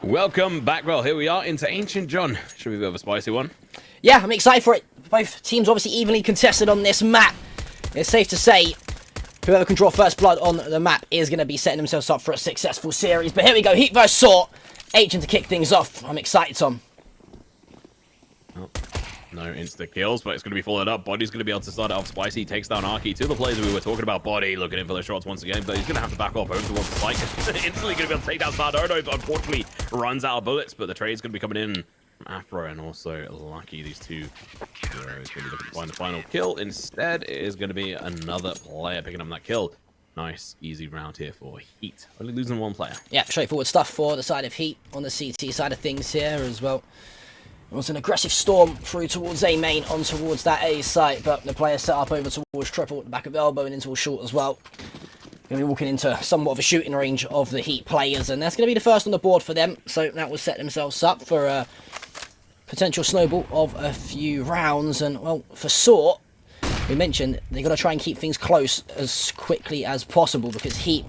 Welcome back. Well, here we are into Ancient John. Should we go with a spicy one? Yeah, I'm excited for it. Both teams obviously evenly contested on this map. It's safe to say whoever can draw first blood on the map is going to be setting themselves up for a successful series. But here we go, Heat vs sAw. Ancient to kick things off. I'm excited, Tom. Oh, no insta-kills, but it's going to be followed up. Body's going to be able to start it off spicy. Takes down Arky. Two of the players we were talking about. Body looking in for the shots once again, but he's going to have to back off over towards the spike. Instantly going to be able to take down Sardono, but unfortunately runs out of bullets, but the trade's going to be coming in from Afro and also Lucky. These two heroes going to be looking to find the final kill. Instead, it is going to be another player picking up that kill. Nice, easy round here for Heat. Only losing one player. Yeah, straightforward stuff for the side of Heat. On the CT side of things here as well. It was an aggressive storm through towards A main, on towards that A site, but the player set up over towards triple at the back of elbow and into a short as well. Going to be walking into somewhat of a shooting range of the Heat players, and that's going to be the first on the board for them, so that will set themselves up for a potential snowball of a few rounds. And, well, for sAw, we mentioned they've got to try and keep things close as quickly as possible, because Heat,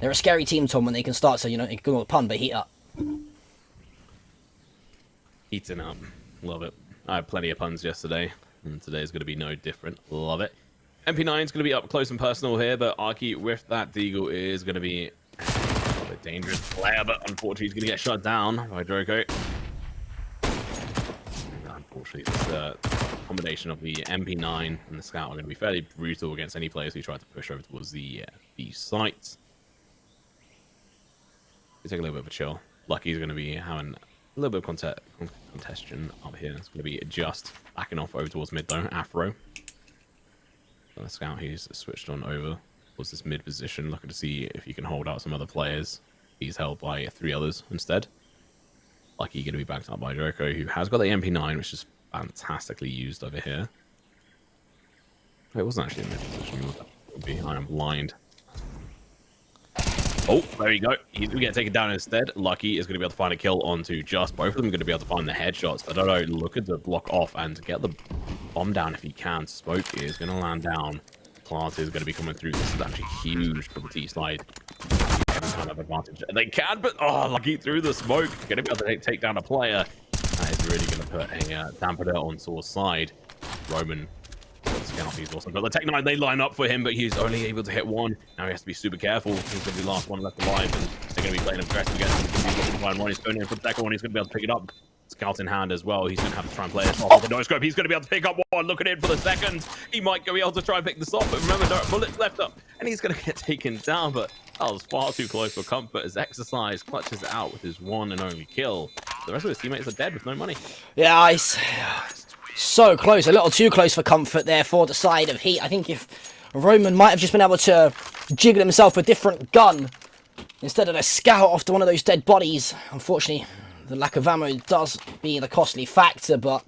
they're a scary team, Tom, when they can start to, you know, ignore the pun, but heat up. Heating up. Love it. I had plenty of puns yesterday, and today's going to be no different. Love it. MP9's going to be up close and personal here, but Arky with that deagle is going to be a dangerous player, but unfortunately he's going to get shut down by Joko. Unfortunately, this combination of the MP9 and the Scout are going to be fairly brutal against any players who try to push over towards the site. We take a little bit of a chill. Lucky's going to be having a little bit of contention up here. It's going to be just backing off over towards mid though. Afro. The Scout, he's switched on over towards this mid position, looking to see if he can hold out some other players. He's held by 3 others instead. Lucky going to be backed up by Joko, who has got the MP9, which is fantastically used over here. Oh, it wasn't actually a mid position. It would be. I am blind. Oh, there you go. He's going to get taken down instead. Lucky is going to be able to find a kill onto Just. Both of them are going to be able to find the headshots. I don't know. Looking to block off and get the bomb down if he can. Smoke is going to land down. Plant is going to be coming through. This is actually huge for the T side. Every kind of advantage. They can, but oh, Lucky through the smoke. Going to be able to take down a player. That is really going to put a dampener on sAw's side. Roman. Scout, he's awesome. But the Tech 9, they line up for him, but he's only able to hit one. Now he has to be super careful. He's going to be the last one left alive, and they're going to be playing aggressive against him. He's looking to find one. He's going in for the second one. He's going to be able to pick it up. Scout in hand as well. He's going to have to try and play this off with the no scope. He's going to be able to pick up one. Looking in for the second. He might be able to try and pick this off, but remember, no bullets left up, and he's going to get taken down. But that was far too close for comfort as Exercise clutches it out with his one and only kill. The rest of his teammates are dead with no money. Yeah, so close, a little too close for comfort there for the side of Heat. I think if Roman might have just been able to jiggle himself a different gun instead of a Scout off to one of those dead bodies. Unfortunately, the lack of ammo does be the costly factor, but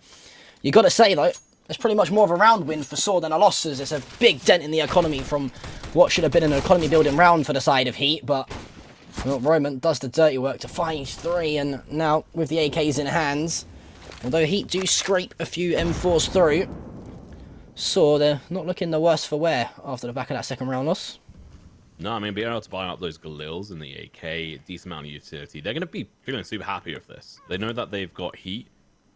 you got to say, though, it's pretty much more of a round win for sAw than a loss, as it's a big dent in the economy from what should have been an economy-building round for the side of Heat, but well, Roman does the dirty work to find 3, and now with the AKs in hands, although Heat do scrape a few M4s through, sAw, they're not looking the worse for wear after the back of that second round loss. No, I mean, being able to buy up those Galils and the AK, decent amount of utility, they're going to be feeling super happy with this. They know that they've got Heat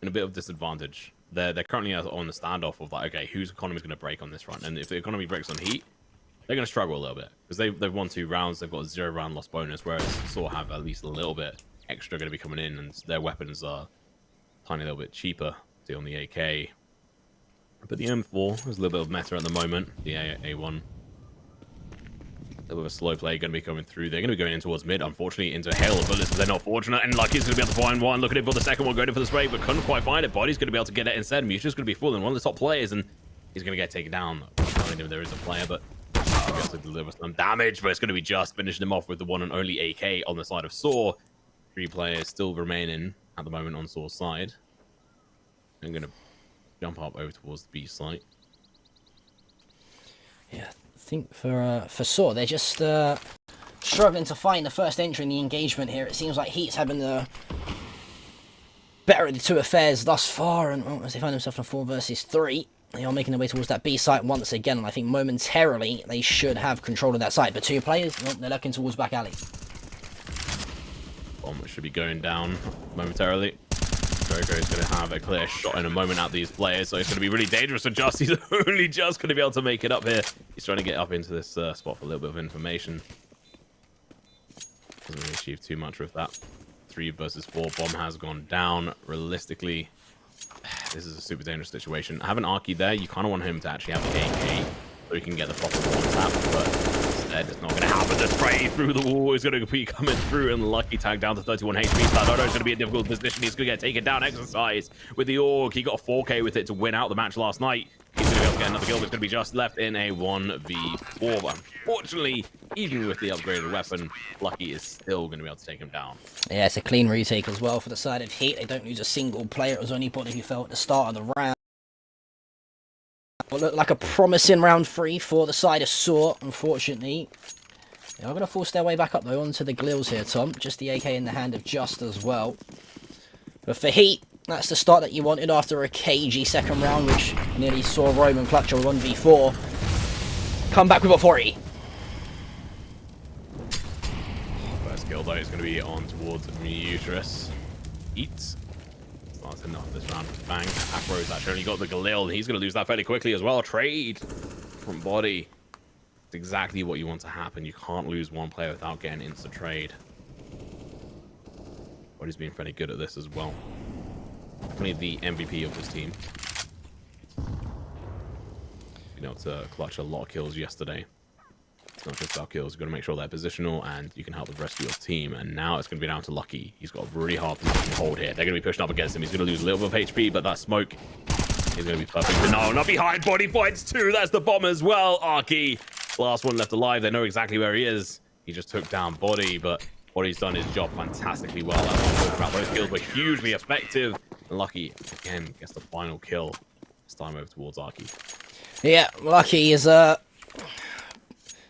in a bit of disadvantage. They're currently on the standoff of like, okay, whose economy is going to break on this run? And if the economy breaks on Heat, they're going to struggle a little bit. Because they've won 2 rounds, they've got a 0 round loss bonus, whereas sAw have at least a little bit extra going to be coming in, and their weapons are tiny little bit cheaper to on the AK. But the M4 is a little bit of meta at the moment. The A1. A little bit of a slow play going to be coming through. They're going to be going in towards mid, unfortunately, into a hail of bullets, but they're not fortunate. And Lucky's going to be able to find one. Looking in for the second one, going in for the spray, but couldn't quite find it. Body's going to be able to get it instead. Mutu's going to be fooling one of the top players, and he's going to get taken down. Behind him, there is a player, but he's going to be able to deliver some damage, but it's going to be just finishing him off with the one and only AK on the side of sAw. 3 players still remaining at the moment on sAw's side. I'm going to jump up over towards the B site. Yeah, I think for sAw, they're just struggling to find the first entry in the engagement here. It seems like Heat's having the better of the 2 affairs thus far, and as they find themselves in a 4 versus 3, they are making their way towards that B site once again, and I think momentarily they should have control of that site. But 2 players, well, they're looking towards back alley. Bomb should be going down momentarily. Joker is going to have a clear shot in a moment at these players, so it's going to be really dangerous for Just. He's only just going to be able to make it up here. He's trying to get up into this spot for a little bit of information. Doesn't really achieve too much with that. 3 versus 4. Bomb has gone down. Realistically, this is a super dangerous situation. Having Arky there, you kind of want him to actually have the AK so he can get the proper one tap, but instead it's not going to happen. The spray through the wall is going to be coming through, and Lucky tag down to 31 HP. Sadado's going to be in a difficult position. He's going to get taken down. Exercise with the AUG. He got a 4K with it to win out the match last night. He's going to be able to get another kill. It's going to be Just left in a 1v4. But unfortunately, even with the upgraded weapon, Lucky is still going to be able to take him down. Yeah, it's a clean retake as well for the side of HEET. They don't lose a single player. It was only Body who fell at the start of the round. What looked like a promising round 3 for the side of sAw. Unfortunately, they are going to force their way back up though onto the Glills here, Tom. Just the AK in the hand of Just as well. But for HEET, that's the start that you wanted after a cagey second round, which nearly saw Roman clutch a 1v4. Come back with authority. First kill though is going to be on towards Mutrus. HEET. That's enough this round. Bang. Afro's actually only got the Galil. He's going to lose that fairly quickly as well. Trade from Body. It's exactly what you want to happen. You can't lose one player without getting instant trade. Body's been fairly good at this as well. Definitely the MVP of this team. You know, to clutch a lot of kills yesterday. It's not just about kills. You've got to make sure they're positional and you can help the rest of your team. And now it's going to be down to Lucky. He's got a really hard position to hold here. They're going to be pushing up against him. He's going to lose a little bit of HP, but that smoke is going to be perfect. But no, not behind. Body points too. That's the bomb as well. Arky, last one left alive. They know exactly where he is. He just took down Body, but Body's done his job fantastically well. That's what I'm talking about. Those kills were hugely effective. And Lucky, again, gets the final kill. This time over towards Arky. Yeah, Lucky is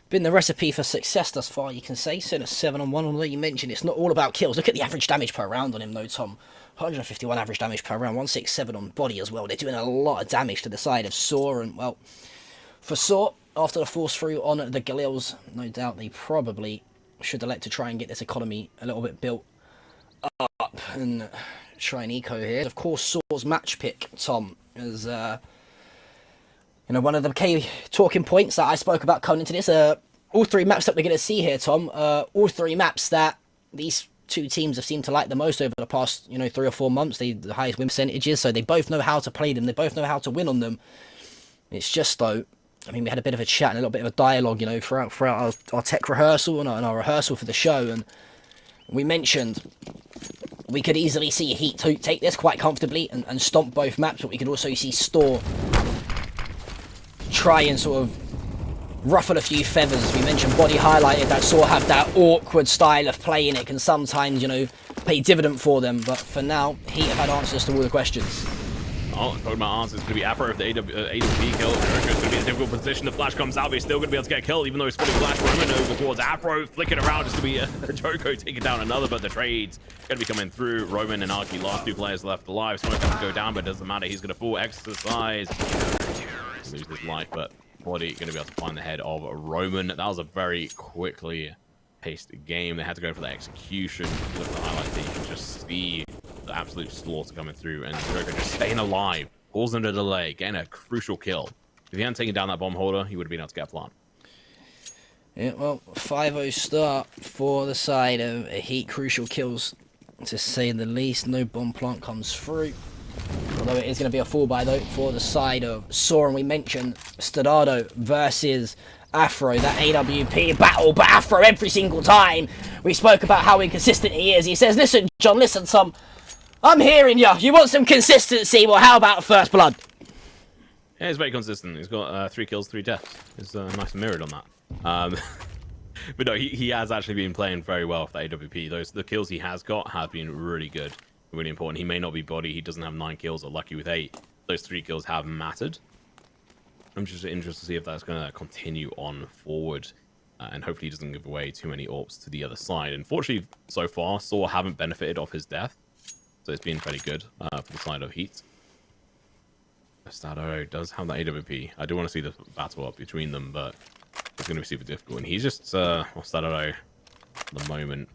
been the recipe for success thus far, you can say. So in a 7-on-1, although you mentioned it's not all about kills. Look at the average damage per round on him, though, Tom. 151 average damage per round, 167 on Body as well. They're doing a lot of damage to the side of sAw, and, well, for sAw, after the force through on the Galils, no doubt they probably should elect to try and get this economy a little bit built up and try and eco here. Of course, sAw's match pick, Tom, is you know, one of the key talking points that I spoke about coming into this, all 3 maps that we're going to see here, Tom, all 3 maps that these 2 teams have seemed to like the most over the past, you know, 3 or 4 months. The highest win percentages, so they both know how to play them. They both know how to win on them. It's just, though, I mean, we had a bit of a chat and a little bit of a dialogue, you know, throughout our tech rehearsal and our rehearsal for the show, and we mentioned we could easily see HEET take this quite comfortably and stomp both maps, but we could also see sAw try and sort of ruffle a few feathers. We mentioned Body highlighted that sAw have that awkward style of play, and it can sometimes, you know, pay dividend for them. But for now, HEET have had answers to all the questions. Oh, talking about answers, it's going to be Afro if the AWP kill. Jericho's going to be in a difficult position. The flash comes out, but he's still going to be able to get killed, even though he's fully flash. Roman over towards Afro, flicking around. It's going to be Jericho taking down another, but the trade's going to be coming through. Roman and Arky, last 2 players left alive. Smoke has to go down, but it doesn't matter. He's going to full exercise. Lose his life, but Body going to be able to find the head of Roman. That was a very quickly paced game. They had to go for the execution. Look at the highlights there. You can just see the absolute slaughter coming through, and Joker just staying alive, causing a delay, getting a crucial kill. If he hadn't taken down that bomb holder, he would have been able to get a plant. Yeah, well, 5-0 start for the side of HEET. Crucial kills, to say the least. No bomb plant comes through. Although it is going to be a full buy, though, for the side of sAw. And we mentioned Stadado versus Afro, that AWP battle, but Afro every single time. We spoke about how inconsistent he is. He says, listen, John, listen, Tom, I'm hearing you. You want some consistency? Well, how about first blood? Yeah, he's very consistent. He's got 3 kills, 3 deaths. He's nice and mirrored on that. But no, he has actually been playing very well for the AWP. The kills he has got have been really good, really important. He may not be Body. He doesn't have 9 kills or Lucky with 8. Those 3 kills have mattered. I'm just interested to see if that's going to continue on forward, and hopefully he doesn't give away too many AWPs to the other side. Unfortunately, so far, sAw haven't benefited off his death, so it's been pretty good for the side of HEET. Stado does have the AWP. I do want to see the battle up between them, but it's going to be super difficult. And he's just, Stado, at the moment,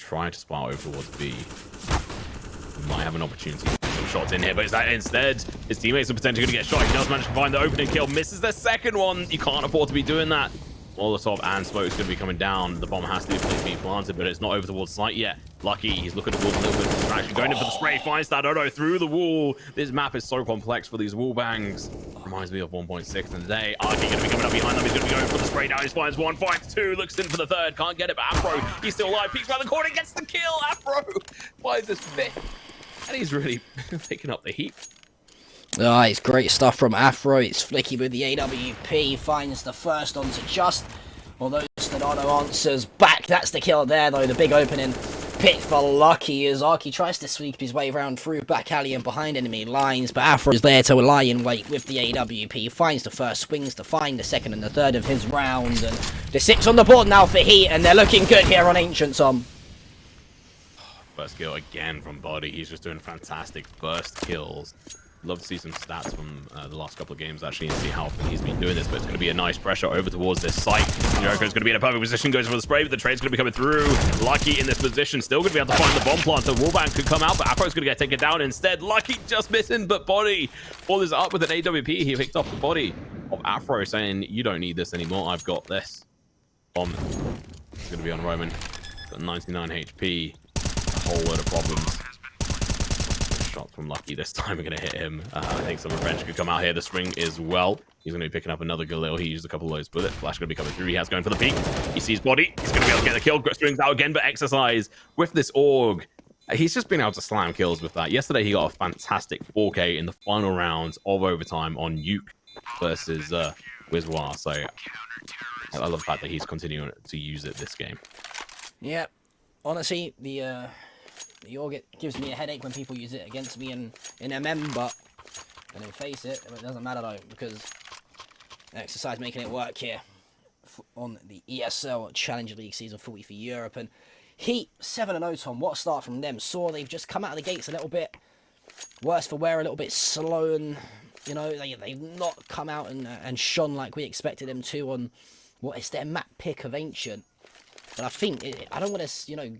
trying to spot over towards B. He might have an opportunity to get some shots in here, but is that instead? His teammates are potentially going to get shot. He does manage to find the opening kill, misses their second one. You can't afford to be doing that. Molotov and smoke's going to be coming down. The bomb has to be planted, but it's not over towards site yet. Lucky, he's looking towards a little bit of distraction. Going in for the spray, finds that Odo through the wall. This map is so complex for these wall bangs. Reminds me of 1.6 in the day. Arky going to be coming up behind them. He's going to be going for the spray now. He finds one, finds two, looks in for the third. Can't get it, but Afro, he's still alive. Peeks around the corner, gets the kill. Afro, why is this fifth? And he's really picking up the heat. Ah, it's great stuff from Afro. It's flicky with the AWP. Finds the first onto Just. Although Stonado answers back. That's the kill there, though. The big opening pick for Lucky as Arky tries to sweep his way around through back alley and behind enemy lines. But Afro is there to lie in wait with the AWP. Finds the first, swings to find the second and the third of his round. And the 6 on the board now for HEET. And they're looking good here on Ancient, Tom. First kill again from Body. He's just doing fantastic first kills. Love to see some stats from the last couple of games actually and see how often he's been doing this, but it's going to be a nice pressure over towards this site. Joker's going to be in a perfect position, goes for the spray, but the trade's going to be coming through. Lucky in this position, still going to be able to find the bomb plant. The wallbang could come out, but Afro's going to get taken down instead. Lucky just missing, but Body follows up with an AWP. He picked off the body of Afro, saying, you don't need this anymore, I've got this. Bomb is going to be on Roman. Got 99 HP, a whole load of problems. Shot from Lucky this time are going to hit him. I think some revenge could come out here. The swing as well. He's going to be picking up another Galil. He used a couple of those bullets. Flash going to be coming through. He has going for the peek. He sees Body. He's going to be able to get the kill. Swings out again, but Exercise with this AUG. He's just been able to slam kills with that. Yesterday, he got a fantastic 4K in the final rounds of overtime on Uke versus Wizwar. So I love the fact that he's continuing to use it this game. Yeah, honestly, the AUG gives me a headache when people use it against me in MM, but I don't face it. It doesn't matter though, because Exercise making it work here on the ESL Challenger League Season 40 for Europe. And HEET 7-0, Tom. What a start from them. Saw they've just come out of the gates a little bit worse for wear, a little bit slow, and you know they've not come out and shone like we expected them to on what is their map pick of Ancient. But I think I don't want to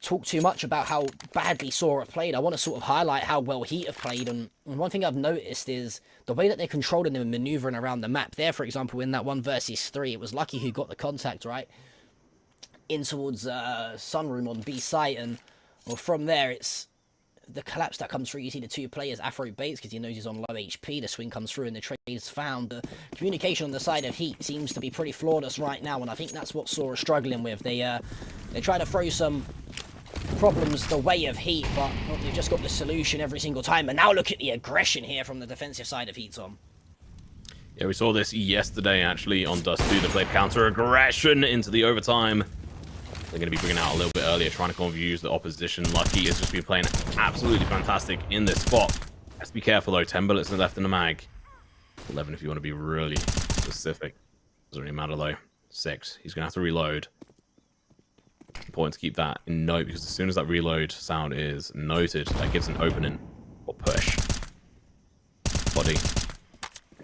talk too much about how badly sAw have played. I want to sort of highlight how well HEET have played, and one thing I've noticed is the way that they're controlling them and manoeuvring around the map. There, for example, in that 1 versus 3, it was Lucky who got the contact, right? In towards Sunroom on B site, and well, from there, it's the collapse that comes through. You see the 2 players, Afro baits because he knows he's on low HP. The swing comes through and the trade is found. The communication on the side of HEET seems to be pretty flawless right now, and I think that's what sAw are struggling with. They try to throw some problems the way of HEET, but they've just got the solution every single time. And now look at the aggression here from the defensive side of HEET, Tom. Yeah, we saw this yesterday actually on Dust 2. They played counter aggression into the overtime. They're going to be bringing out a little bit earlier, trying to confuse the opposition. Lucky has just been playing absolutely fantastic in this spot. Has to be careful though. 10 bullets left in the mag. 11 if you want to be really specific. Doesn't really matter though. 6. He's going to have to reload. Important to keep that in note, because as soon as that reload sound is noted, that gives an opening or push. Body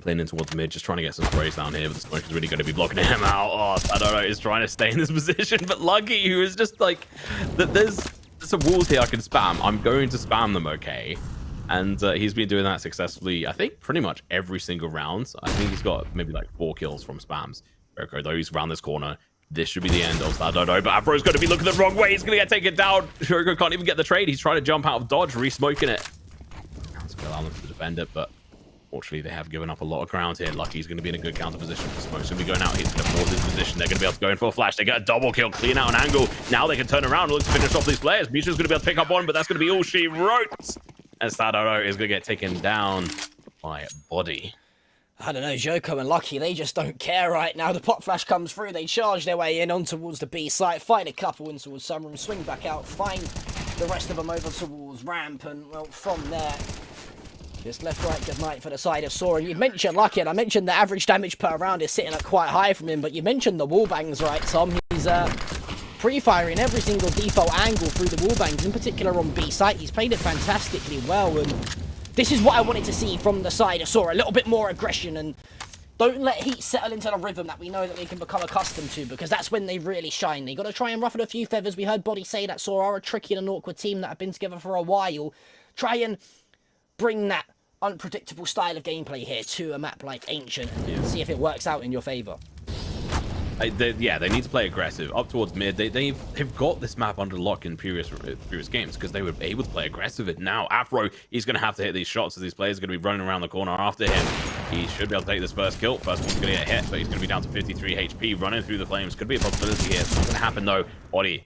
playing in towards mid, just trying to get some sprays down here, but the smoke is really going to be blocking him out. Oh, Spadoro is trying to stay in this position, but Lucky, who is just like, there's some walls here I can spam. I'm going to spam them, okay? And he's been doing that successfully, I think, pretty much every single round. I think he's got maybe like 4 kills from spams. Okay, though, he's around this corner. This should be the end of Spadoro, but Afro's going to be looking the wrong way. He's going to get taken down. Shuriko can't even get the trade. He's trying to jump out of dodge, re-smoking it. That's going to allow them to defend it, but fortunately, they have given up a lot of ground here. Lucky's going to be in a good counter position. Smoke's going to be going out. He's going to force his position. They're going to be able to go in for a flash. They get a double kill, clean out an angle. Now they can turn around and look to finish off these players. Misha's going to be able to pick up one, but that's going to be all she wrote. And Spadoro is going to get taken down by Body. I don't know, Joko and Lucky, they just don't care right now. The pop flash comes through, they charge their way in on towards the B site, find a couple in towards Sunroom, swing back out, find the rest of them over towards ramp, and well, from there, just left, right, good night for the side of sAw. And you mentioned Lucky, and I mentioned the average damage per round is sitting at quite high from him, but you mentioned the wall bangs, right, Tom? He's pre-firing every single default angle through the wall bangs, in particular on B site. He's played it fantastically well, and this is what I wanted to see from the side of sAw, a little bit more aggression and Don't let Heat settle into the rhythm that we know that they can become accustomed to, because that's when they really shine. They got to try and ruffle a few feathers. We heard Body say that sAw are a tricky and an awkward team that have been together for a while. Try and bring that unpredictable style of gameplay here to a map like Ancient and see if it works out in your favour. Yeah, they need to play aggressive up towards mid. They've got this map under lock in previous games because they were able to play aggressive. And now Afro, he's going to have to hit these shots as these players are going to be running around the corner after him. He should be able to take this first kill. First one's going to get hit, but he's going to be down to 53 HP, running through the flames. Could be a possibility here. It's not going to happen though. Body.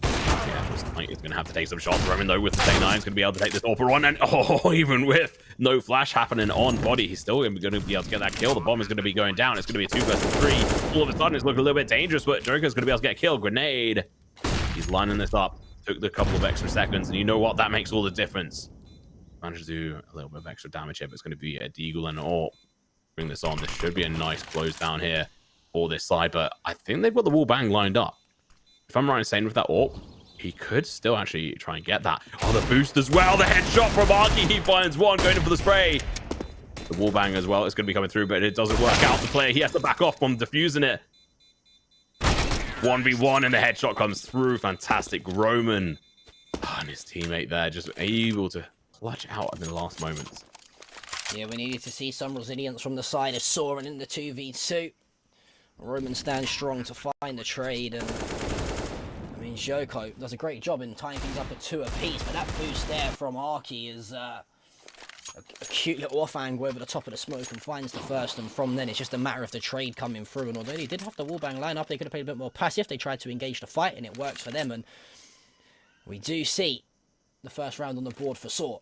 Yeah, he's going to have to take some shots. Roman though with the Day 9 is going to be able to take this AWP on, and even with no flash happening on Body, he's still going to be able to get that kill. The bomb is going to be going down. It's going to be a 2 versus 3. All of a sudden, it's looking a little bit dangerous, but Joker's going to be able to get a kill. Grenade. He's lining this up. Took the couple of extra seconds, and you know what? That makes all the difference. Managed to do a little bit of extra damage here, but it's going to be a Deagle and AWP. Bring this on. This should be a nice close down here for this side, but I think they've got the wall bang lined up. If I'm right in saying with that AWP, he could still actually try and get that. Oh, the boost as well. The headshot from Arky. He finds one, going in for the spray. The wallbang as well. It's going to be coming through, but it doesn't work out. The player, he has to back off from defusing it. 1v1, and the headshot comes through. Fantastic. Roman and his teammate there just able to clutch out in the last moments. Yeah, we needed to see some resilience from the side of sAw and in the 2v2. Roman stands strong to find the trade, and I mean, Joko does a great job in tying things up at 2 apiece, but that boost there from Arky is a cute little off angle over the top of the smoke and finds the first, and from then it's just a matter of the trade coming through. And although they did have the wallbang line up, they could have played a bit more passive. They tried to engage the fight, and it works for them, and we do see the first round on the board for sAw.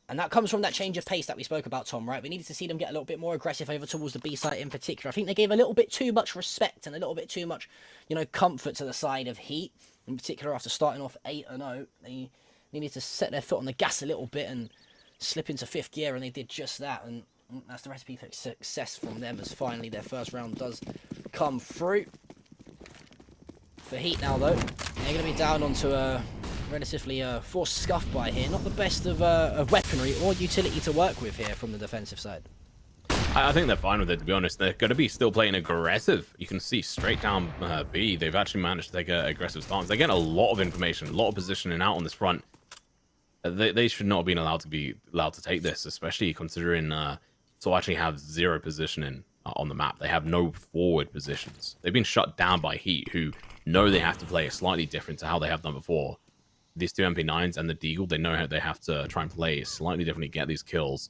And that comes from that change of pace that we spoke about, Tom, right? We needed to see them get a little bit more aggressive over towards the B site in particular. I think they gave a little bit too much respect and a little bit too much, you know, comfort to the side of HEET. In particular, after starting off 8-0, they needed to set their foot on the gas a little bit and slip into 5th gear, and they did just that. And that's the recipe for success from them, as finally their first round does come through. For HEET now, though, they're going to be down onto a relatively forced scuff by here. Not the best of weaponry or utility to work with here from the defensive side. I think they're fine with it, to be honest. They're going to be still playing aggressive. You can see straight down B, they've actually managed to take an aggressive stance. They get a lot of information, a lot of positioning out on this front. They should not have been allowed to take this, especially considering sAw actually have 0 positioning on the map. They have no forward positions. They've been shut down by HEET, who know they have to play slightly different to how they have done before. These 2 MP9s and the Deagle, they know how they have to try and play slightly differently, get these kills.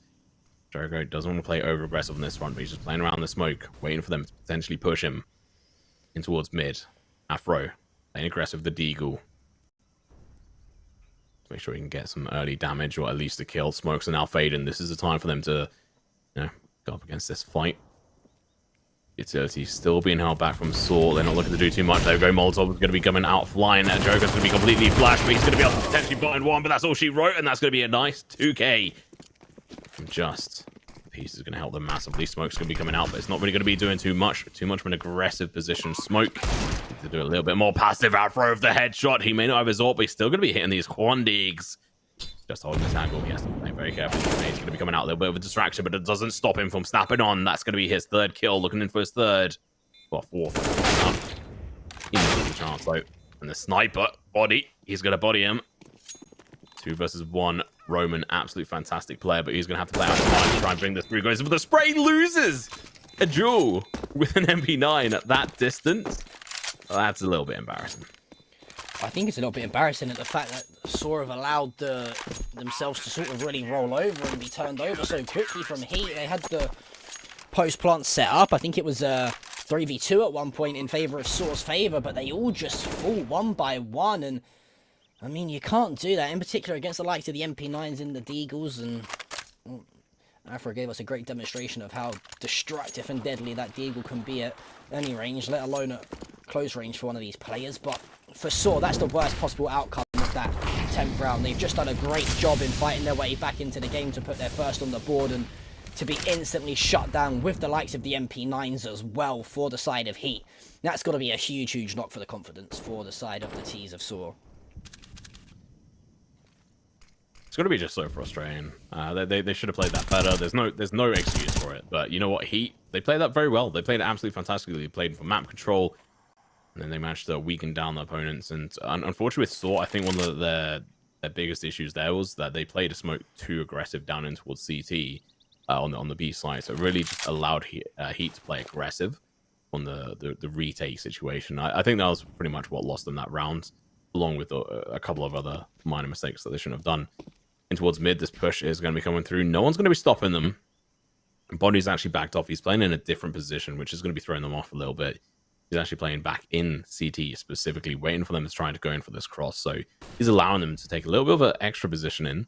Jericho doesn't want to play over aggressive on this front, but he's just playing around the smoke, waiting for them to potentially push him in towards mid. Afro playing aggressive, the Deagle. Make sure he can get some early damage or at least a kill. Smokes are now fading. This is the time for them to, you know, go up against this fight. Utility still being held back from sAw. They're not looking to do too much. There we go. Molotov is going to be coming out flying. That Joker's going to be completely flashed, but he's going to be able to potentially find one, but that's all she wrote, and that's going to be a nice 2k. Just piece is going to help them massively. Smoke's going to be coming out, but it's not really going to be doing too much of an aggressive position. Smoke to do a little bit more passive. Afro of the headshot. He may not have his AWP, but he's still going to be hitting these Quandigs. Just holding his angle. He has to play very carefully. He's going to be coming out a little bit of a distraction, but it doesn't stop him from snapping on. That's going to be his 3rd kill. Looking in for his 3rd. Well, 4th. He misses the chance, though. And the sniper, Body. He's going to body him. 2 versus 1. Roman, absolute fantastic player, but he's going to have to play out of line to try and bring this through. Goes for the spray, loses a duel with an MP9 at that distance. Well, that's a little bit embarrassing. I think it's a little bit embarrassing at the fact that sAw have allowed themselves to sort of really roll over and be turned over so quickly from HEET. They had the post-plant set up. I think it was 3v2 at one point in favour of sAw's favour, but they all just fall one by one, and I mean, you can't do that, in particular against the likes of the MP9s and the Deagles, and well, Afro gave us a great demonstration of how destructive and deadly that Deagle can be at any range, let alone at close range for one of these players. But for sAw, that's the worst possible outcome of that 10th round. They've just done a great job in fighting their way back into the game to put their first on the board, and to be instantly shut down with the likes of the MP9s as well for the side of HEET. That's got to be a huge, huge knock for the confidence for the side of the T's of sAw. It's going to be just so frustrating. They should have played that better. There's no excuse for it. But you know what, Heat, they played that very well. They played it absolutely fantastically. They played for map control, and then they managed to weaken down the opponents. And unfortunately with sAw, I think one of their biggest issues there was that they played a smoke too aggressive down in towards CT on the B side. So it really just allowed Heat to play aggressive on the retake situation. I think that was pretty much what lost them that round, along with a couple of other minor mistakes that they shouldn't have done. In towards mid, this push is going to be coming through. No one's going to be stopping them. Body's actually backed off. He's playing in a different position, which is going to be throwing them off a little bit. He's actually playing back in CT specifically, waiting for them to try to go in for this cross. So he's allowing them to take a little bit of an extra position in.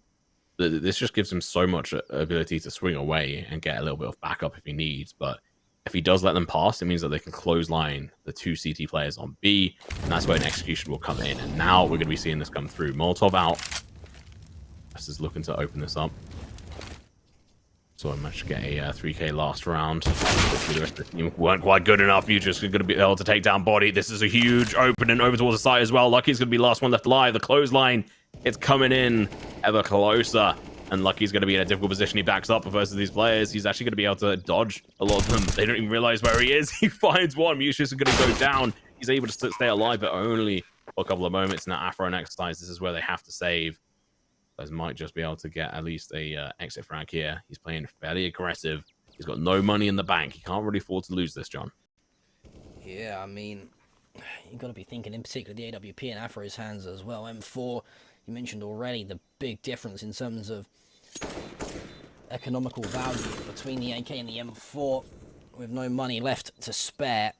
This just gives him so much ability to swing away and get a little bit of backup if he needs. But if he does let them pass, it means that they can clothesline the two CT players on B, and that's where an execution will come in. And now we're going to be seeing this come through. Molotov out. This is looking to open this up. So I managed to get a 3k last round. The rest of the team weren't quite good enough. Mutuus is going to be able to take down Body. This is a huge opening over towards the side as well. Lucky's going to be last one left alive. The clothesline, it's coming in ever closer. And Lucky's going to be in a difficult position. He backs up versus these players. He's actually going to be able to dodge a lot of them. They don't even realize where he is. He finds one. Mutuus is going to go down. He's able to stay alive, but only for a couple of moments. Now, after an exercise, this is where they have to save. Guys might just be able to get at least a exit frag here. He's playing fairly aggressive. He's got no money in the bank. He can't really afford to lose this, John. Yeah, I mean, you've got to be thinking in particular the AWP in Afro's hands as well. M4, you mentioned already the big difference in terms of economical value between the AK and the M4. With no money left to spare,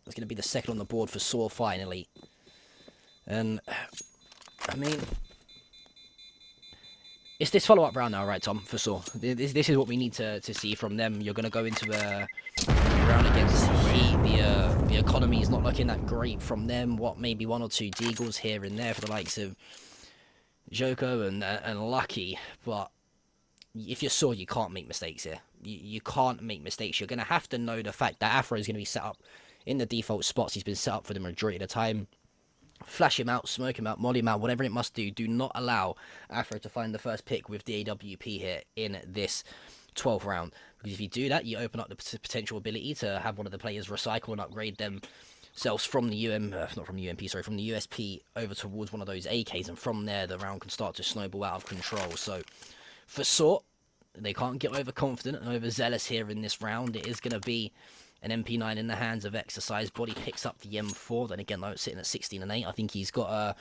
it's going to be the second on the board for sAw finally. And, I mean, it's this follow-up round now, right, Tom, for sAw. This is what we need to see from them. You're going to go into a round against HEET. The economy is not looking that great from them. What, maybe one or two deagles here and there for the likes of Joko and Lucky. But if you're sAw, you can't make mistakes here. You can't make mistakes. You're going to have to know the fact that Afro is going to be set up in the default spots. He's been set up for the majority of the time. Flash him out, smoke him out, molly him out, whatever it must do. Do not allow Afro to find the first pick with the AWP here in this 12th round. Because if you do that, you open up the potential ability to have one of the players recycle and upgrade themselves from the from the USP over towards one of those AKs. And from there, the round can start to snowball out of control. So for sAw, they can't get overconfident and overzealous here in this round. It is going to be an MP9 in the hands of Exercise. Body picks up the M4. Then again, though, it's sitting at 16 and 8. I think he's got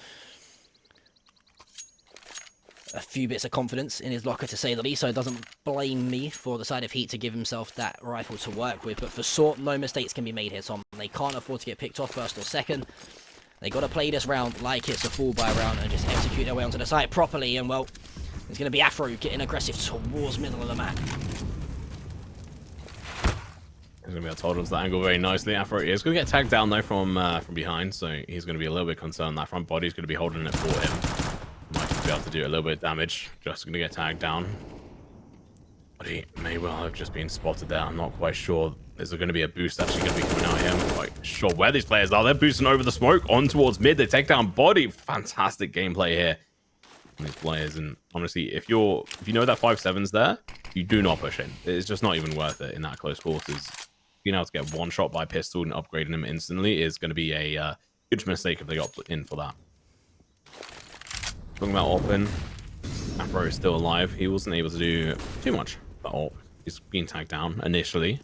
a few bits of confidence in his locker, to say the least. So it doesn't blame me for the side of HEET to give himself that rifle to work with. But for sAw, no mistakes can be made here, Tom. They can't afford to get picked off first or second. They got to play this round like it's a full-buy round and just execute their way onto the site properly. And, well, it's going to be Afro getting aggressive towards middle of the map. He's going to be able to hold on to that angle very nicely. Afro is going to get tagged down, though, from behind, so he's going to be a little bit concerned. That front body's going to be holding it for him. Might just be able to do a little bit of damage. Just going to get tagged down. But he may well have just been spotted there. I'm not quite sure. Is there going to be a boost actually going to be coming out here? I'm not quite sure where these players are. They're boosting over the smoke on towards mid. They take down Body. Fantastic gameplay here from these players. And honestly, if you know that 5-7's there, you do not push in. It's just not even worth it in that close quarters. Being able to get one shot by pistol and upgrading him instantly is going to be a huge mistake if they got in for that. Talking about open, Afro is still alive. He wasn't able to do too much for AWP. He's being tagged down initially.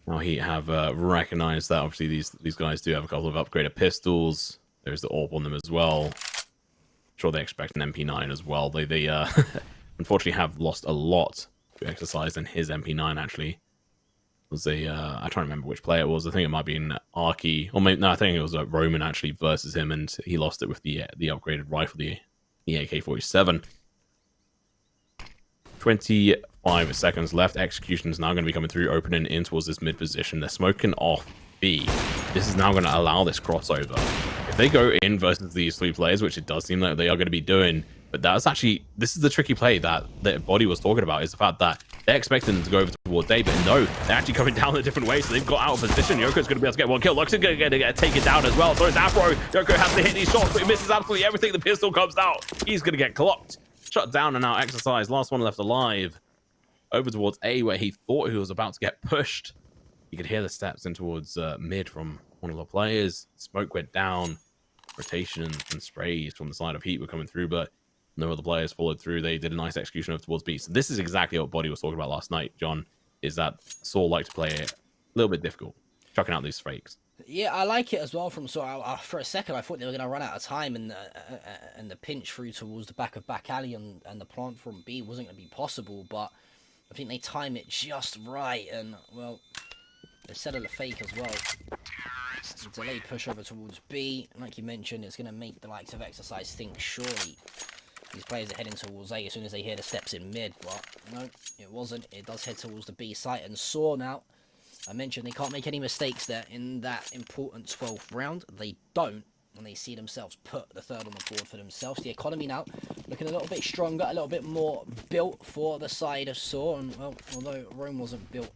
Now he have recognized that obviously these guys do have a couple of upgraded pistols. There's the AWP on them as well. I'm sure they expect an MP9 as well. They unfortunately have lost a lot to Exercise in his MP9 actually. Was I can't remember which player it was. I think it might be an Arky, or maybe, no, I think it was a Roman actually versus him, and he lost it with the upgraded rifle, the AK-47. 25 seconds left. Execution is now going to be coming through, opening in towards this mid position. They're smoking off B. This is now going to allow this crossover. If they go in versus these three players, which it does seem like they are going to be doing, but that's actually, this is the tricky play that Body was talking about, is the fact that They're expecting them to go over towards A, but no, they're actually coming down a different way, so they've got out of position. Yoko's going to be able to get one kill. Lux is going to get taken down as well. So it's Afro. Yoko has to hit these shots, but he misses absolutely everything. The pistol comes out. He's going to get clocked. Shut down and now Exercise. Last one left alive. Over towards A, where he thought he was about to get pushed. You could hear the steps in towards mid from one of the players. Smoke went down. Rotation and sprays from the side of Heat were coming through, but no other players followed through. They did a nice execution over towards B. So this is exactly what Body was talking about last night, John, is that sAw like to play it a little bit difficult, chucking out these fakes. Yeah, I like it as well from sAw. For a second, I thought they were going to run out of time, and the pinch through towards the back of back alley and the plant from B wasn't going to be possible, but I think they time it just right, and, well, they settled a fake as well. Delayed push over towards B, and like you mentioned, it's going to make the likes of Exercise think, surely these players are heading towards A as soon as they hear the steps in mid, but no, it wasn't. It does head towards the B site, and sAw now, I mentioned they can't make any mistakes there in that important 12th round. They don't, and they see themselves put the third on the board for themselves. The economy now looking a little bit stronger, a little bit more built for the side of sAw, and, well, although Rome wasn't built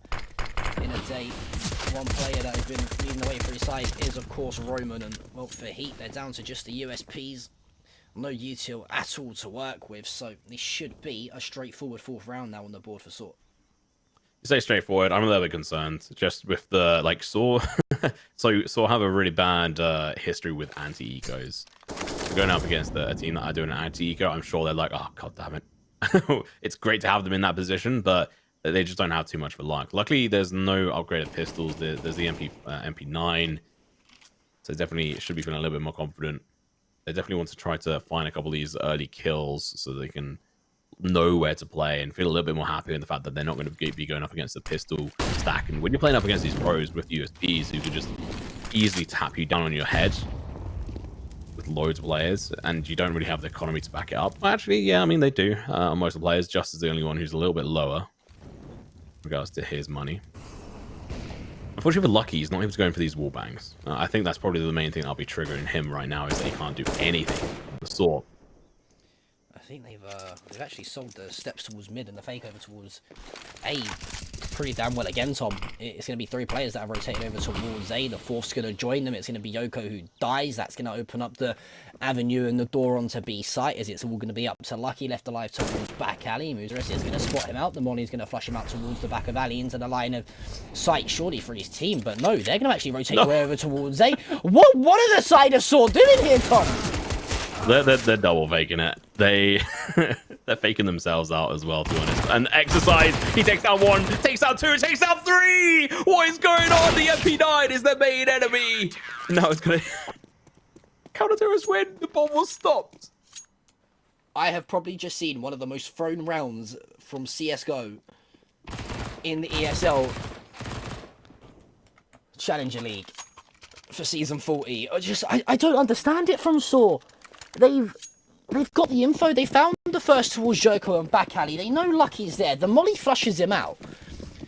in a day, one player that has been leading the way for his side is, of course, Roman, and, well, for Heat, they're down to just the USPs. No util at all to work with, so this should be a straightforward 4th round now on the board for sAw. You say straightforward. I'm a little bit concerned just with the sAw. So sAw have a really bad history with anti-ecos. So going up against a team that are doing an anti-eco, I'm sure they're like, oh god damn it. It's great to have them in that position, but they just don't have too much for luck. Luckily, there's no upgraded pistols. There's the MP9, so definitely should be feeling a little bit more confident. They definitely want to try to find a couple of these early kills so they can know where to play and feel a little bit more happy in the fact that they're not going to be going up against the pistol stack. And when you're playing up against these pros with USPs who can just easily tap you down on your head with loads of players, and you don't really have the economy to back it up. Well, actually, yeah, I mean, they do. Most of the players, Just is the only one who's a little bit lower in regards to his money. Unfortunately for Lucky, he's not able to go in for these wall bangs. I think that's probably the main thing I'll be triggering him right now, is that he can't do anything with the sAw. I think they've actually sold the steps towards mid and the fake over towards A pretty damn well again, Tom. It's going to be 3 players that have rotated over towards A. The 4th's going to join them. It's going to be Yoko who dies. That's going to open up the avenue and the door onto B site, as it's all going to be up to Lucky, left alive towards back alley. Muzares is going to spot him out. The Molly's going to flush him out towards the back of alley into the line of sight, surely for his team. But no, they're going to actually rotate over towards A. What are the side of sAw doing here, Tom? They're double faking it. They're faking themselves out as well, to be honest. And Exercise, he takes down 1, takes down 2, takes down 3. What is going on? The MP9 is their main enemy. Now it's gonna counter-terrorist win. The bomb was stopped. I have probably just seen one of the most thrown rounds from CS:GO in the ESL Challenger League for season 40. I don't understand it from sAw. They've got the info. They found the first towards Joko and back alley. They know Lucky's there. The Molly flushes him out.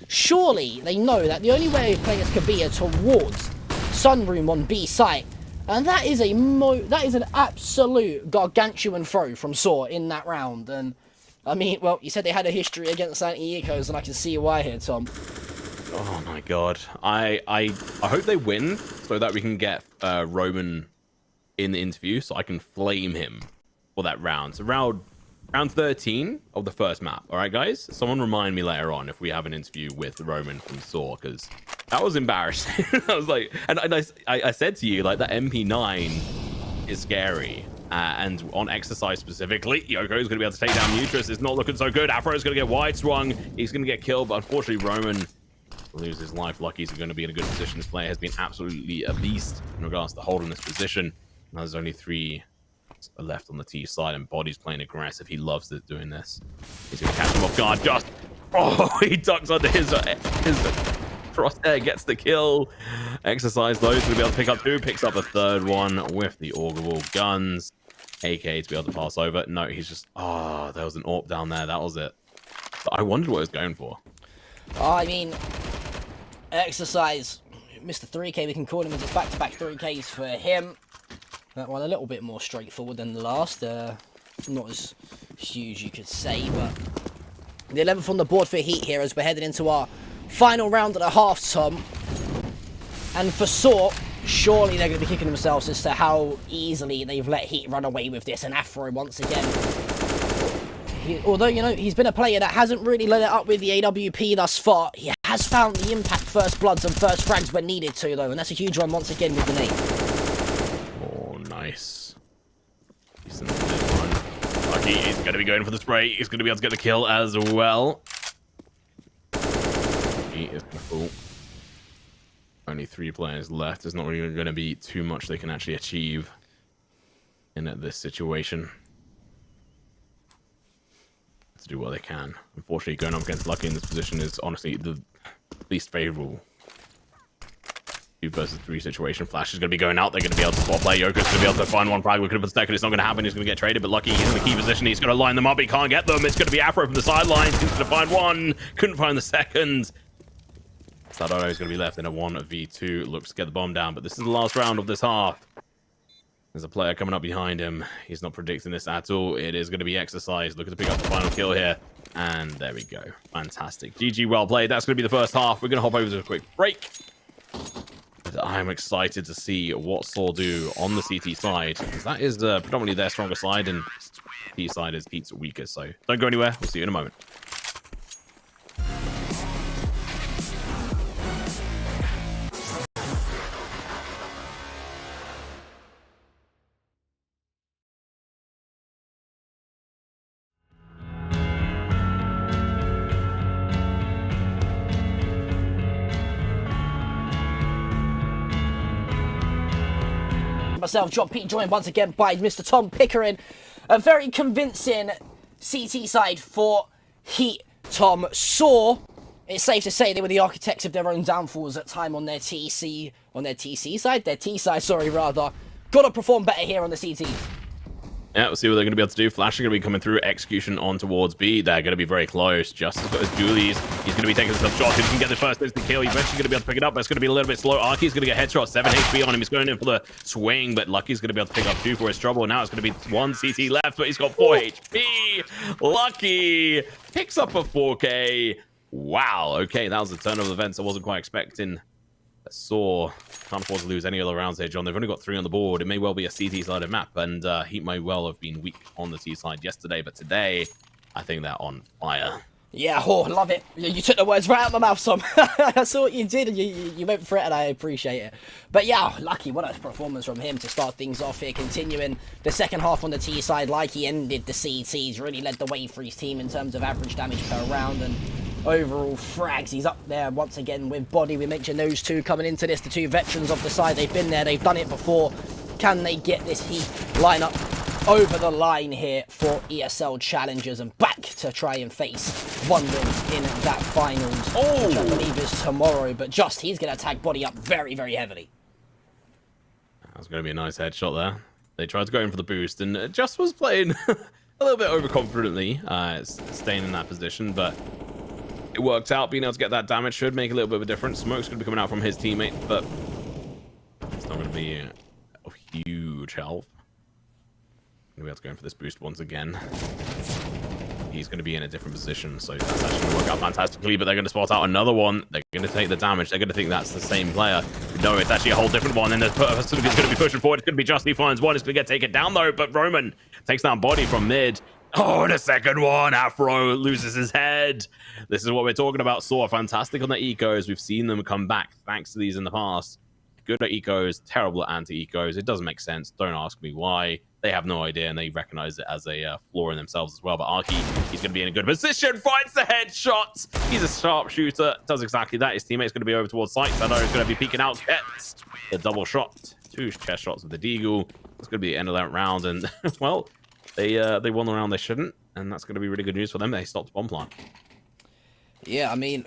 Surely they know that the only way players could be are towards Sunroom on B site, and that is an absolute gargantuan throw from sAw in that round. And I mean, well, you said they had a history against anti-ecos, and I can see why here, Tom. Oh my god! I hope they win so that we can get Roman in the interview, so I can flame him for that round. So round 13 of the first map. All right, guys. Someone remind me later on if we have an interview with Roman from sAw, because that was embarrassing. I was like, and I said to you, like, that MP9 is scary. And on Exercise specifically, Yoko is going to be able to take down Nutris. It's not looking so good. Afro is going to get wide swung. He's going to get killed, but unfortunately, Roman loses his life. Lucky's going to be in a good position. This player has been absolutely a beast in regards to holding this position. Now there's only 3 left on the T side, and Body's playing aggressive. He loves doing this. He's going to catch him off guard. Just, he ducks under his crosshair, gets the kill. Exercise, though, is going to be able to pick up 2. Picks up a 3rd one with the augable guns. AK to be able to pass over. No, he's just, there was an AWP down there. That was it. But I wondered what he was going for. I mean, Exercise, Mr. 3K, we can call him, as it's back-to-back 3Ks for him. That one a little bit more straightforward than the last. Not as huge, you could say, but The 11th on the board for Heat here as we're heading into our final round and a half, Tom. And for sAw, surely they're going to be kicking themselves as to how easily they've let Heat run away with this. And Afro, once again, although, you know, he's been a player that hasn't really let it up with the AWP thus far, he has found the impact first bloods and first frags when needed to, though. And that's a huge one once again with the nade. Oh, nice. Decent one. Lucky is going to be going for the spray. He's going to be able to get the kill as well. He is going to fall. Only 3 players left. There's not really going to be too much they can actually achieve in this situation. To do what they can. Unfortunately, going up against Lucky in this position is honestly the least favorable 2 versus 3 situation. Flash is going to be going out. They're going to be able to spot play. Yoko's going to be able to find one frag. We're going to put the second. It's not going to happen. He's going to get traded, but Lucky is in the key position. He's going to line them up. He can't get them. It's going to be Afro from the sidelines. He's going to find one. Couldn't find the second. sAw is going to be left in a 1v2. Looks to get the bomb down, but this is the last round of this half. There's a player coming up behind him. He's not predicting this at all. It is going to be exercise. Looking to pick up the final kill here. And there we go. Fantastic. GG, well played. That's going to be the first half. We're going to hop over to a quick break. But I'm excited to see what sAw do on the CT side, because that is predominantly their stronger side, and P side is Heat's weaker. So don't go anywhere. We'll see you in a moment. Myself, John Pete, joined once again by Mr. Tom Pickering. A very convincing CT side for Heat, Tom. sAw, it's safe to say they were the architects of their own downfalls at time on their T side, sorry, rather. Gotta perform better here on the CT. Yeah, we'll see what they're going to be able to do. Flash are going to be coming through. Execution on towards B. They're going to be very close. Justice got his dualies. He's going to be taking some shots. If he can get the first instant kill, he's eventually going to be able to pick it up, but it's going to be a little bit slow. Arky's going to get headshot. 7 HP on him. He's going in for the swing, but Lucky's going to be able to pick up 2 for his trouble. Now it's going to be 1 CT left, but he's got 4 HP. Lucky picks up a 4K. Wow. Okay, that was a turn of events I wasn't quite expecting. sAw can't afford to lose any other rounds here, John. They've only got 3 on the board. It may well be a CT-sided map, and Heat may well have been weak on the T side yesterday, but today, I think they're on fire. Yeah, oh, love it. You took the words right out of my mouth, Tom. I saw what you did, and you went for it, and I appreciate it. But yeah, Lucky, what a performance from him to start things off here, continuing the second half on the T side like he ended the CTs, really led the way for his team in terms of average damage per round, and overall frags. He's up there once again with Body. We mentioned those 2 coming into this, the 2 veterans of the side. They've been there, they've done it before. Can they get this Heat lineup over the line here for ESL challengers and back to try and face London in that finals, which I believe is tomorrow. But he's going to tag Body up very, very heavily. That was going to be a nice headshot there. They tried to go in for the boost, and Just was playing a little bit overconfidently, staying in that position, but it worked out. Being able to get that damage should make a little bit of a difference. Smoke's going to be coming out from his teammate, but it's not going to be of huge help. Going to be able to go in for this boost once again. He's going to be in a different position, so that's actually going to work out fantastically, but they're going to spot out another one. They're going to take the damage. They're going to think that's the same player. No, it's actually a whole different one, and the person who's going to be pushing forward. It's going to be Just. He finds one. It's going to get taken down, though, but Roman takes down Body from mid. Oh, the second one. Afro loses his head. This is what we're talking about. sAw fantastic on the ecos. We've seen them come back thanks to these in the past. Good at ecos, terrible at anti-ecos. It doesn't make sense. Don't ask me why. They have no idea, and they recognize it as a flaw in themselves as well. But Arky, he's going to be in a good position. Finds the headshot. He's a sharpshooter. Does exactly that. His teammate's going to be over towards site. sAw is going to be peeking out. Gets the double shot. 2 chest shots with the deagle. It's going to be the end of that round. And, well, they won the round they shouldn't. And that's going to be really good news for them. They stopped bomb plant. Yeah, I mean,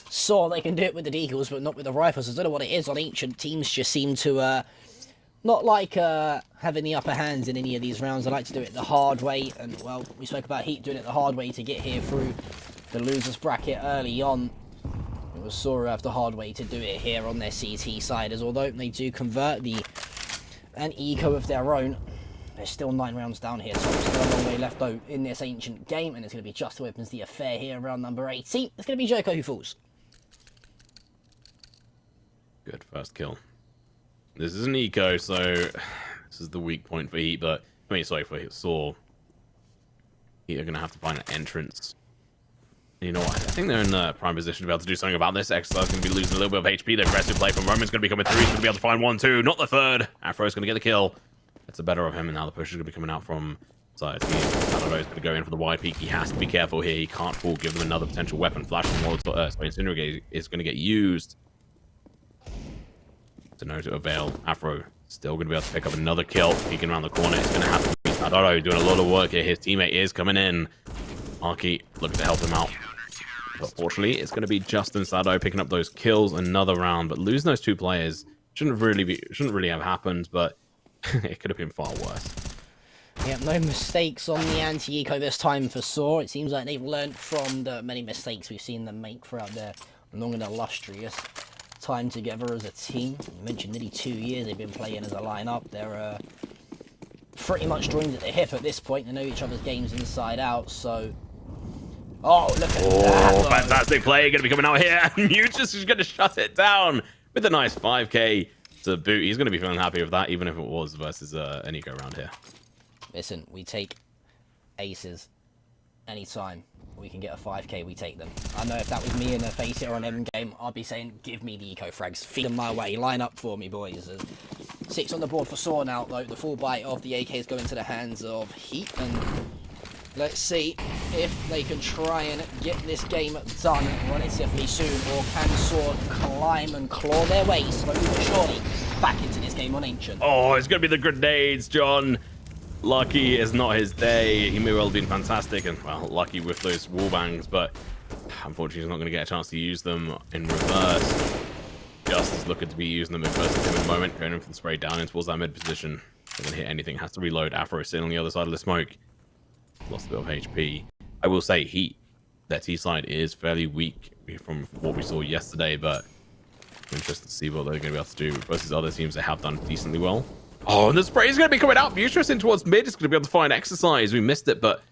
sAw they can do it with the deagles, but not with the rifles. I don't know what it is on ancient teams. Just seem to not like having the upper hands in any of these rounds. I like to do it the hard way, and well, we spoke about Heat doing it the hard way to get here through the losers bracket early on. It was sAw who have the hard way to do it here on their CT side, as although they do convert an eco of their own, There's still 9 rounds down here, so still a long way left though in this ancient game, and it's going to be Just who opens the affair here, round number 18. It's going to be Joko who falls. Good first kill. This is an eco, so this is the weak point for Heat, but I mean, sorry, for sAw. Heat are going to have to find an entrance. And you know what? I think they're in the prime position to be able to do something about this. Exile is going to be losing a little bit of HP. The aggressive play from Roman's going to be coming through. He's going to be able to find 1-2, not the third. Afro's going to get the kill. That's the better of him, and now the push is going to be coming out from side. Salo's going to go in for the wide peak. He has to be careful here. He can't fall. Give them another potential weapon. Flash from Molotov. Incinerate is going to get used. To know to avail. Afro still going to be able to pick up another kill. Peeking around the corner. It's going to have to be Sadaro doing a lot of work here. His teammate is coming in. Arky looking to help him out. But fortunately, it's going to be Justin Sado picking up those kills another round. But losing those 2 players shouldn't really have happened, but it could have been far worse. Yeah, no mistakes on the anti-eco this time for sAw. It seems like they've learned from the many mistakes we've seen them make throughout their long and illustrious time together as a team. You mentioned nearly 2 years they've been playing as a lineup. They're pretty much joined at the hip at this point. They know each other's games inside out, so... Oh, look at that. Oh, fantastic play. Going to be coming out here. And Mutus is going to shut it down with a nice 5k to boot. He's going to be feeling happy with that, even if it was versus an eco round here. Listen, we take aces anytime we can get a 5k, we take them. I know if that was me in a face hit or an M game, I'd be saying, give me the eco frags. Feed them my way. Line up for me, boys. 6 on the board for sAw now, though. The full bite of the AK is going to the hands of Heat, and let's see if they can try and get this game done relatively soon, or can sAw climb and claw their way slowly but surely back into this game on Ancient. Oh, it's going to be the grenades, John. Lucky is not his day. He may well have been fantastic and, well, lucky with those wallbangs, but unfortunately he's not going to get a chance to use them in reverse. Just is looking to be using them in versus him in the moment, going in for the spray down in towards that mid position. Not going to hit anything, has to reload. Afro sitting on the other side of the smoke. Lost a bit of HP. I will say Heat, their T side is fairly weak from what we saw yesterday, but I'm interested to see what they're going to be able to do versus other teams that have done decently well. Oh, and the spray is going to be coming out. Mutus in towards mid. It's going to be able to find exercise. We missed it, but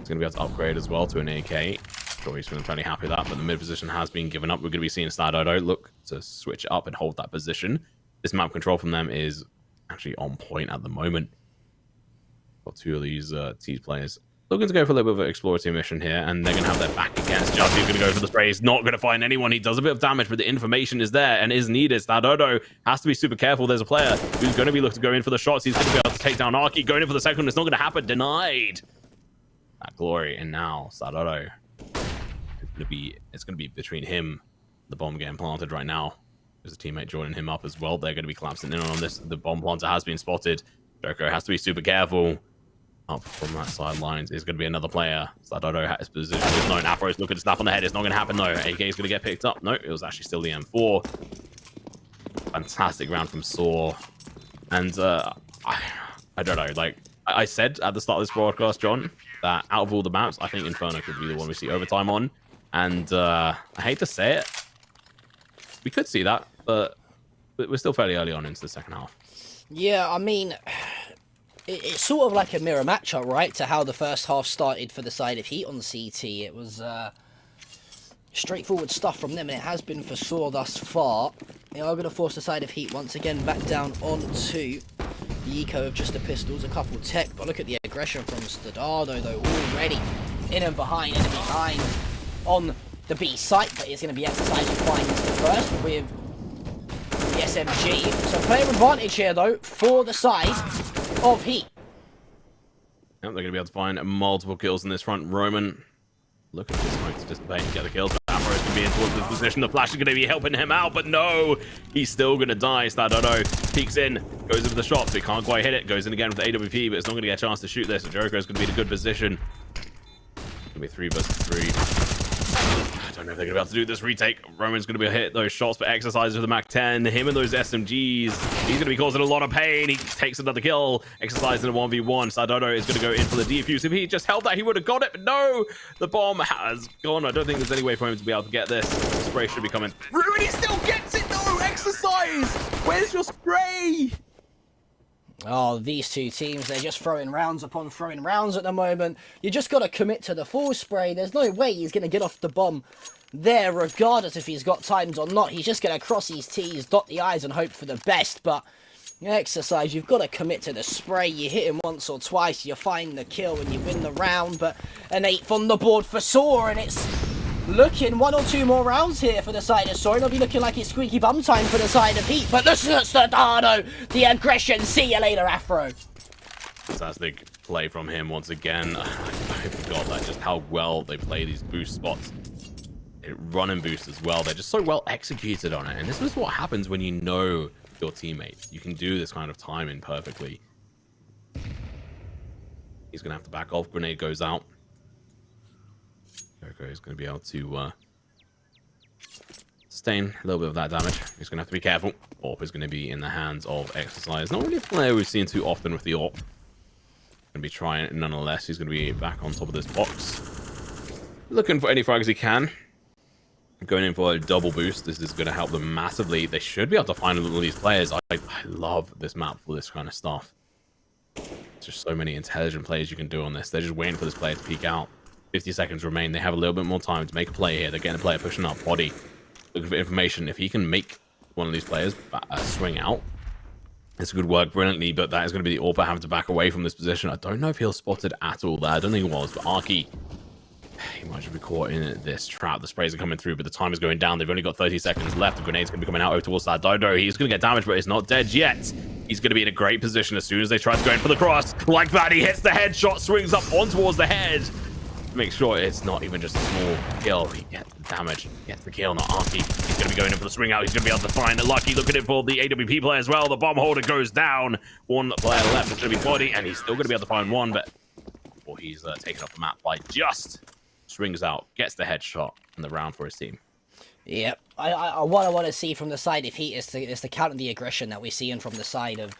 it's going to be able to upgrade as well to an AK. Sure, he's feeling fairly happy with that, but the mid position has been given up. We're going to be seeing Stadodo look to switch it up and hold that position. This map control from them is actually on point at the moment. Got 2 of these T players looking to go for a little bit of an exploratory mission here, and they're going to have their back against Just. He's going to go for the spray. He's not going to find anyone. He does a bit of damage, but the information is there and is needed. Stadodo has to be super careful. There's a player who's going to be looking to go in for the shots. He's going to be able to take down Arky. Going in for the second one. It's not going to happen. Denied. That glory. And now Stadodo. It's going to be between him, the bomb getting planted right now. There's a teammate joining him up as well. They're going to be collapsing in on this. The bomb planter has been spotted. Joko has to be super careful. Up from that sidelines is going to be another player. Stadodo has position is known. Afro is looking to snap on the head. It's not going to happen though. AK is going to get picked up. No, it was actually still the M4. Fantastic round from sAw. And I don't know. Like I said at the start of this broadcast, John, that out of all the maps, I think Inferno could be the one we see overtime on. And I hate to say it, we could see that, but we're still fairly early on into the second half. Yeah, I mean, it's sort of like a mirror matchup, right, to how the first half started for the side of Heat on CT. It was straightforward stuff from them, and it has been for sAw thus far. They are going to force the side of Heat once again back down onto the eco of just the pistols, a couple tech, but look at the aggression from Stadado, though, already in and behind on the B site, but it's going to be exercising finds the first with the SMG. So player advantage here, though, for the side of Heat. Yep, they're going to be able to find multiple kills in this front. Roman looking for smoke to dissipate and get the kills. Afro is going to be in towards this position. The flash is going to be helping him out, but no, he's still going to die. Stadodo peeks in, goes into the shot, but he can't quite hit it. Goes in again with the AWP, but it's not going to get a chance to shoot this. So Jericho is going to be in a good position. It's going to be 3 versus 3. I don't know if they're going to be able to do this retake. Roman's going to be able to hit those shots, but exercises with the MAC-10. Him and those SMGs. He's going to be causing a lot of pain. He takes another kill. Exercise in a 1v1. Stadodo is going to go in for the defuse. If he just held that, he would have got it. But no, the bomb has gone. I don't think there's any way for him to be able to get this. The spray should be coming through, and he still gets it. No, exercise. Where's your spray? Oh, these two teams, they're just throwing rounds upon throwing rounds at the moment. You just got to commit to the full spray. There's no way he's going to get off the bomb there, regardless if he's got times or not. He's just going to cross his T's, dot the I's, and hope for the best. But exercise, you've got to commit to the spray. You hit him once or twice, you find the kill, and you win the round. But an 8th on the board for sAw, and it's looking 1 or 2 more rounds here for the side of sAw. It'll be looking like it's squeaky bum time for the side of HEET. But this is the Dardo, the aggression. See you later, Afro. Fantastic play from him once again. I forgot that just how well they play these boost spots. They run and boost as well. They're just so well executed on it. And this is what happens when you know your teammates. You can do this kind of timing perfectly. He's going to have to back off. Grenade goes out. Jericho is going to be able to sustain a little bit of that damage. He's going to have to be careful. AWP is going to be in the hands of Exercise. Not really a player we've seen too often with the AWP. Going to be trying it nonetheless. He's going to be back on top of this box. Looking for any frags he can. Going in for a double boost. This is going to help them massively. They should be able to find all of these players. I love this map for this kind of stuff. There's just so many intelligent plays you can do on this. They're just waiting for this player to peek out. 50 seconds remain. They have a little bit more time to make a play here. They're getting a player pushing up. Body. Looking for information. If he can make one of these players swing out, this could work brilliantly, but that is going to be the AWP having to back away from this position. I don't know if he was spotted at all there. I don't think he was, but Arky, he might just be caught in this trap. The sprays are coming through, but the time is going down. They've only got 30 seconds left. The grenade's going to be coming out over towards that Dodo. He's going to get damaged, but he's not dead yet. He's going to be in a great position as soon as they try to go in for the cross. Like that, he hits the headshot, swings up on towards the head. Make sure it's not even just a small kill. He gets the damage, gets the kill, not Arky. He's going to be going in for the swing out. He's going to be able to find it. Lucky looking at it for the AWP player as well. The bomb holder goes down. One player left. It's going to be Body, and he's still going to be able to find one, but before he's taken off the map by just swings out, gets the headshot, and the round for his team. Yep. What I want to see from the side of HEET is to counter the aggression that we're seeing from the side of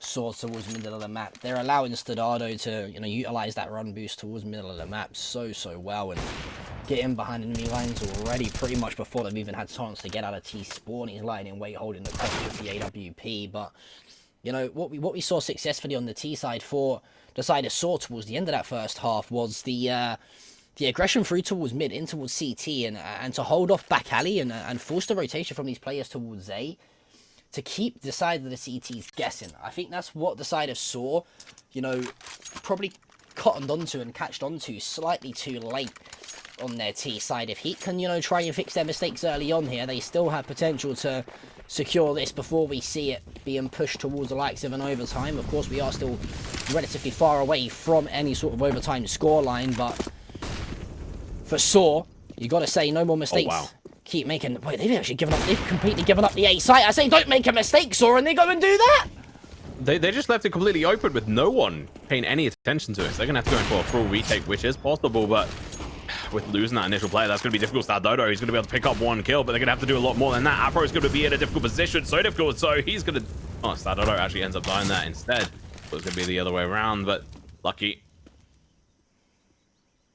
sAw towards the middle of the map. They're allowing Stadado to, utilize that run boost towards the middle of the map so well and get in behind enemy lines already pretty much before they've even had a chance to get out of T spawn. He's lying in wait, holding the cross with the AWP. But what we saw successfully on the T side for the side of sAw towards the end of that first half was the aggression through towards mid, in towards CT, and to hold off back alley and force the rotation from these players towards A, to keep the side of the CTs guessing. I think that's what the side of sAw, probably cottoned onto and catched onto slightly too late on their T side. If HEET can, try and fix their mistakes early on here, they still have potential to secure this before we see it being pushed towards the likes of an overtime. Of course, we are still relatively far away from any sort of overtime scoreline, but for sAw, you got to say no more mistakes. Oh, wow. Keep making. Wait, they've actually given up. They've completely given up the A site. I say, don't make a mistake, sAw, and they go and do that. They just left it completely open with no one paying any attention to it. So they're going to have to go in for a full retake, which is possible, but with losing that initial player, that's going to be difficult. Dodo, he's going to be able to pick up one kill, but they're going to have to do a lot more than that. Afro's going to be in a difficult position, so difficult, so he's going to... Oh, Dodo actually ends up dying there instead. So it's going to be the other way around, but lucky.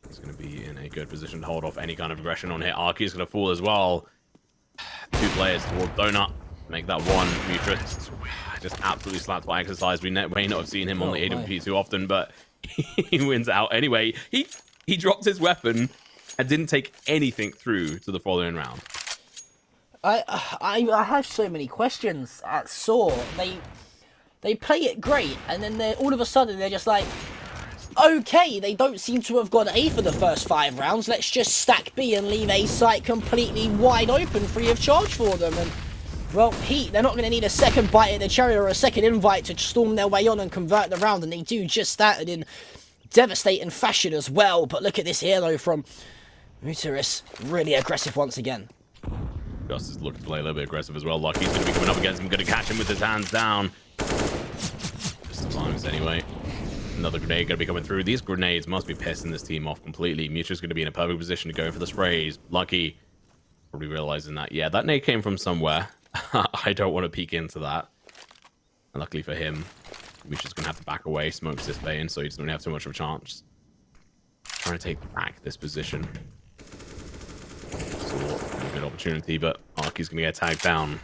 He's going to be in a good position to hold off any kind of aggression on here. Arky is going to fall as well. 2 players towards Donut. Make that one. Mutrus just absolutely slapped by Exercise. We may not have seen him on the AWP too often, but he wins out anyway. He dropped his weapon and didn't take anything through to the following round. I have so many questions at sAw. They play it great, and then all of a sudden they're just like, okay, they don't seem to have got A for the first 5 rounds. Let's just stack B and leave A site completely wide open, free of charge for them. And, well, HEET, they're not going to need a second bite at the cherry or a second invite to storm their way on and convert the round. And they do just that, and in devastating fashion as well. But look at this here, though, from Muteris. Really aggressive once again. Gus is looking to play a little bit aggressive as well. Lucky's going to be coming up against him. Going to catch him with his hands down. Just climbs anyway. Another grenade going to be coming through. These grenades must be pissing this team off completely. Mutu's going to be in a perfect position to go for the sprays. Lucky, probably realizing that. Yeah, that nade came from somewhere. I don't want to peek into that. And luckily for him, Mutu's going to have to back away. Smokes this bay in, so he doesn't really have too much of a chance. Trying to take back this position. So, a good opportunity, but Arky's going to get tagged down.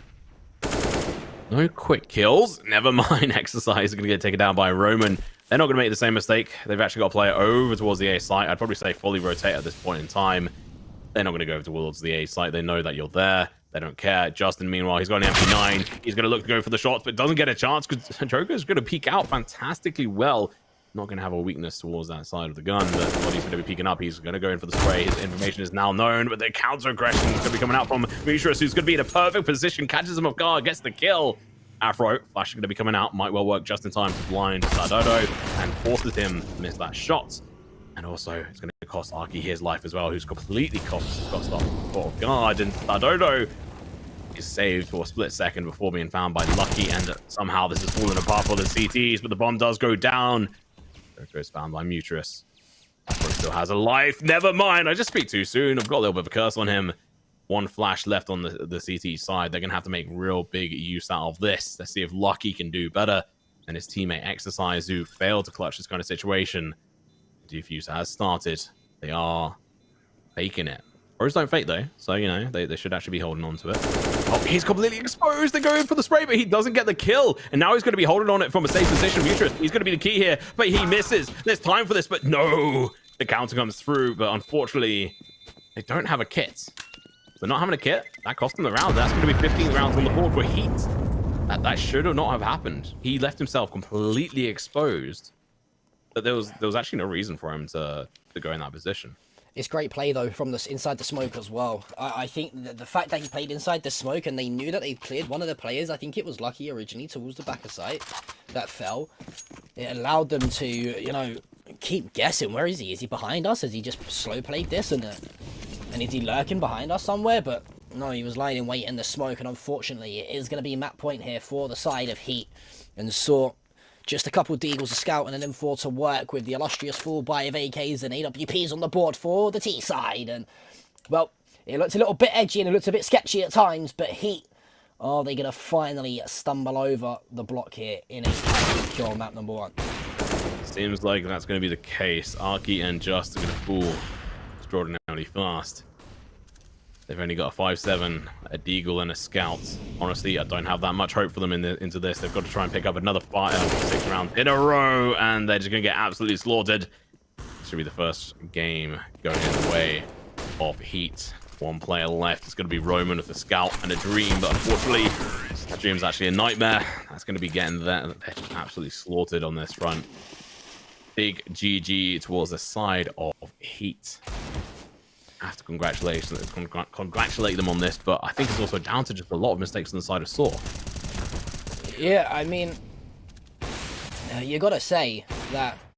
No quick kills. Never mind. Exercise is going to get taken down by Roman. They're not going to make the same mistake. They've actually got to play it over towards the A site. I'd probably say fully rotate at this point in time. They're not going to go towards the A site. They know that you're there. They don't care. Justin, meanwhile, he's got an MP9. He's going to look to go for the shots, but doesn't get a chance because Joker's going to peek out fantastically well. Not going to have a weakness towards that side of the gun, but what he's going to be peeking up, he's going to go in for the spray. His information is now known, but the counter aggression is going to be coming out from Mishras, who's going to be in a perfect position, catches him off guard, gets the kill. Afro, Flash is going to be coming out, might well work just in time to blind Sardodo and forces him to miss that shot. And also, it's going to cost Arky his life as well, who's completely got off guard. And Sardodo is saved for a split second before being found by Lucky, and somehow this has fallen apart for the CTs, but the bomb does go down. Joker is found by Mutris. Afro still has a life. Never mind, I just speak too soon. I've got a little bit of a curse on him. One flash left on the CT side. They're going to have to make real big use out of this. Let's see if Lucky can do better than his teammate Exercise, who failed to clutch this kind of situation. Defuse has started. They are faking it. Pros don't fake, though, so, you know, they should actually be holding on to it. Oh, he's completely exposed. They're going for the spray, but he doesn't get the kill. And now he's going to be holding on it from a safe position. Mutris, he's going to be the key here, but he misses. There's time for this, but no. The counter comes through, but unfortunately, they don't have a kit. They're not having a kit. That cost them the round. That's going to be 15 rounds on the board for Heat. That should have not have happened. He left himself completely exposed. But there was actually no reason for him to go in that position. It's great play, though, from inside the smoke as well. I think the fact that he played inside the smoke and they knew that they cleared one of the players, I think it was Lucky originally towards the back of site that fell. It allowed them to, you know, keep guessing. Where is he? Is he behind us? Has he just slow played this? And is he lurking behind us somewhere? But no, he was lying in wait in the smoke. And unfortunately, it is going to be map point here for the side of Heat. And sAw. Just a couple deagles, a scout, and an M4 to work with the illustrious full buy of AKs and AWPs on the board for the T side. And, well, it looked a little bit edgy and it looked a bit sketchy at times, but Heat, are they going to finally stumble over the block here in a kill on map number 1? Seems like that's going to be the case. Arky and Just are going to fall extraordinarily fast. They've only got a 5-7, a deagle, and a scout. Honestly, I don't have that much hope for them into this. They've got to try and pick up another 6 rounds in a row, and they're just going to get absolutely slaughtered. This should be the first game going in the way of Heat. One player left. It's going to be Roman with a scout and a dream, but unfortunately, that dream's actually a nightmare. That's going to be getting there. They're just absolutely slaughtered on this front. Big GG towards the side of Heat. I have to congratulate them on this, but I think it's also down to just a lot of mistakes on the side of sAw. Yeah, I mean, you gotta say that